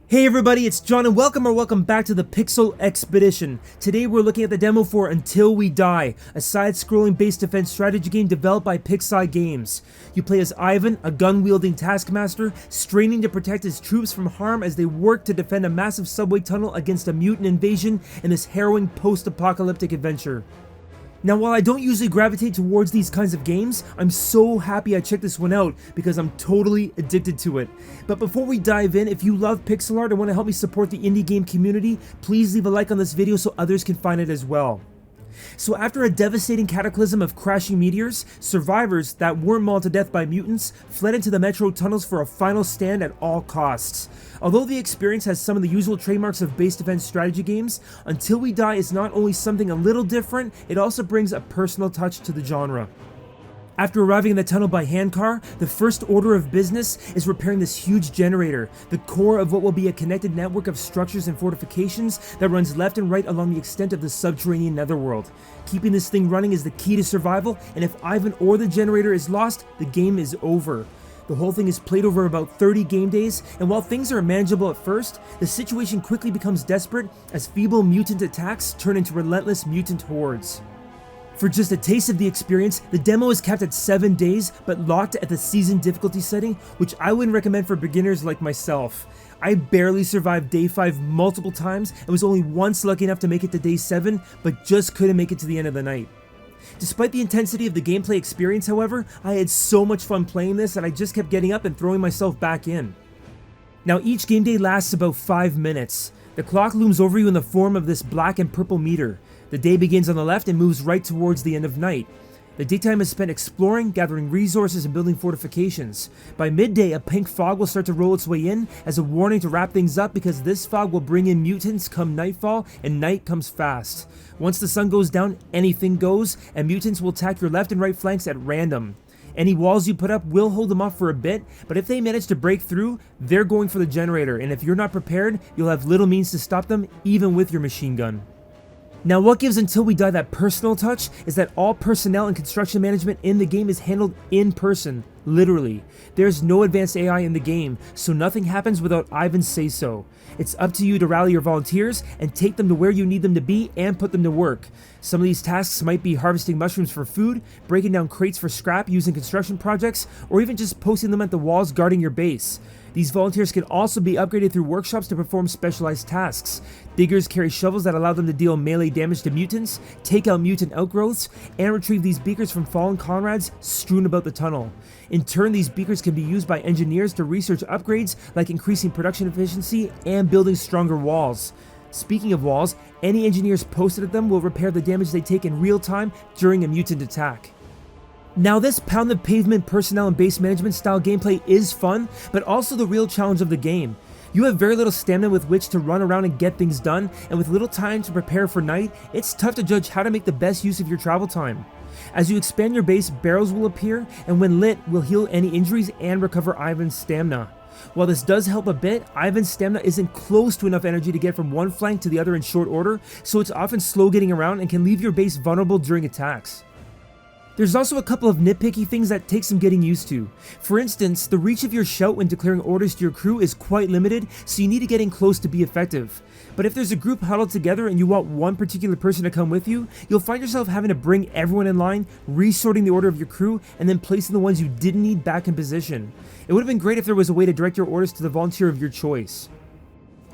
Hey everybody, it's John and welcome back to the Pixel Expedition. Today we're looking at the demo for Until We Die, a side-scrolling base defense strategy game developed by Pixeye Games. You play as Ivan, a gun-wielding taskmaster, straining to protect his troops from harm as they work to defend a massive subway tunnel against a mutant invasion in this harrowing post-apocalyptic adventure. Now, while I don't usually gravitate towards these kinds of games, I'm so happy I checked this one out because I'm totally addicted to it. But before we dive in, if you love pixel art and want to help me support the indie game community, please leave a like on this video so others can find it as well. So after a devastating cataclysm of crashing meteors, survivors that weren't mauled to death by mutants fled into the metro tunnels for a final stand at all costs. Although the experience has some of the usual trademarks of base defense strategy games, Until We Die is not only something a little different, it also brings a personal touch to the genre. After arriving in the tunnel by handcar, the first order of business is repairing this huge generator, the core of what will be a connected network of structures and fortifications that runs left and right along the extent of the subterranean netherworld. Keeping this thing running is the key to survival, and if Ivan or the generator is lost, the game is over. The whole thing is played over about 30 game days, and while things are manageable at first, the situation quickly becomes desperate as feeble mutant attacks turn into relentless mutant hordes. For just a taste of the experience, the demo is capped at 7 days, but locked at the season difficulty setting, which I wouldn't recommend for beginners like myself. I barely survived day 5 multiple times and was only once lucky enough to make it to day 7, but just couldn't make it to the end of the night. Despite the intensity of the gameplay experience, however, I had so much fun playing this that I just kept getting up and throwing myself back in. Now each game day lasts about 5 minutes. The clock looms over you in the form of this black and purple meter. The day begins on the left and moves right towards the end of night. The daytime is spent exploring, gathering resources, and building fortifications. By midday, a pink fog will start to roll its way in as a warning to wrap things up because this fog will bring in mutants come nightfall, and night comes fast. Once the sun goes down, anything goes, and mutants will attack your left and right flanks at random. Any walls you put up will hold them off for a bit, but if they manage to break through, they're going for the generator, and if you're not prepared, you'll have little means to stop them, even with your machine gun. Now what gives Until We Die that personal touch is that all personnel and construction management in the game is handled in person, literally. There's no advanced AI in the game, so nothing happens without Ivan's say-so. It's up to you to rally your volunteers and take them to where you need them to be and put them to work. Some of these tasks might be harvesting mushrooms for food, breaking down crates for scrap using construction projects, or even just posting them at the walls guarding your base. These volunteers can also be upgraded through workshops to perform specialized tasks. Diggers carry shovels that allow them to deal melee damage to mutants, take out mutant outgrowths, and retrieve these beakers from fallen comrades strewn about the tunnel. In turn, these beakers can be used by engineers to research upgrades like increasing production efficiency and building stronger walls. Speaking of walls, any engineers posted at them will repair the damage they take in real time during a mutant attack. Now this pound the pavement personnel and base management style gameplay is fun, but also the real challenge of the game. You have very little stamina with which to run around and get things done, and with little time to prepare for night, it's tough to judge how to make the best use of your travel time. As you expand your base, barrels will appear, and when lit, will heal any injuries and recover Ivan's stamina. While this does help a bit, Ivan's stamina isn't close to enough energy to get from one flank to the other in short order, so it's often slow getting around and can leave your base vulnerable during attacks. There's also a couple of nitpicky things that take some getting used to. For instance, the reach of your shout when declaring orders to your crew is quite limited, so you need to get in close to be effective. But if there's a group huddled together and you want one particular person to come with you, you'll find yourself having to bring everyone in line, resorting the order of your crew, and then placing the ones you didn't need back in position. It would have been great if there was a way to direct your orders to the volunteer of your choice.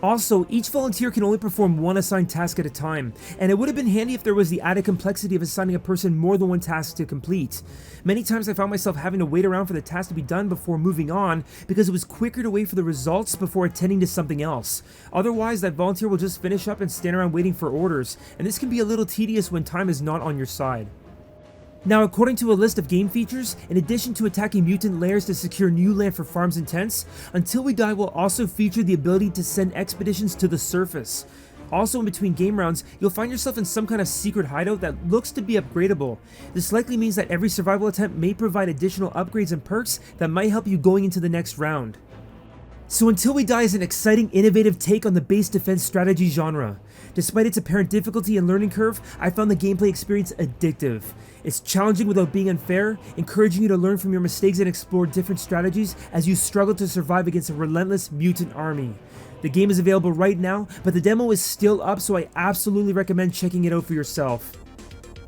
Also, each volunteer can only perform one assigned task at a time, and it would have been handy if there was the added complexity of assigning a person more than one task to complete. Many times I found myself having to wait around for the task to be done before moving on because it was quicker to wait for the results before attending to something else. Otherwise, that volunteer will just finish up and stand around waiting for orders, and this can be a little tedious when time is not on your side. Now, according to a list of game features, in addition to attacking mutant lairs to secure new land for farms and tents, Until We Die will also feature the ability to send expeditions to the surface. Also, in between game rounds, you'll find yourself in some kind of secret hideout that looks to be upgradable. This likely means that every survival attempt may provide additional upgrades and perks that might help you going into the next round. So Until We Die is an exciting, innovative take on the base defense strategy genre. Despite its apparent difficulty and learning curve, I found the gameplay experience addictive. It's challenging without being unfair, encouraging you to learn from your mistakes and explore different strategies as you struggle to survive against a relentless mutant army. The game is available right now, but the demo is still up, so I absolutely recommend checking it out for yourself.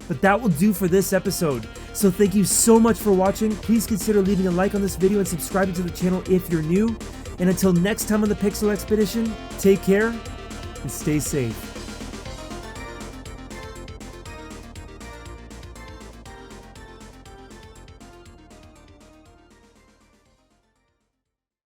But that will do for this episode. So thank you so much for watching. Please consider leaving a like on this video and subscribing to the channel if you're new. And until next time on the Pixel Expedition, take care and stay safe.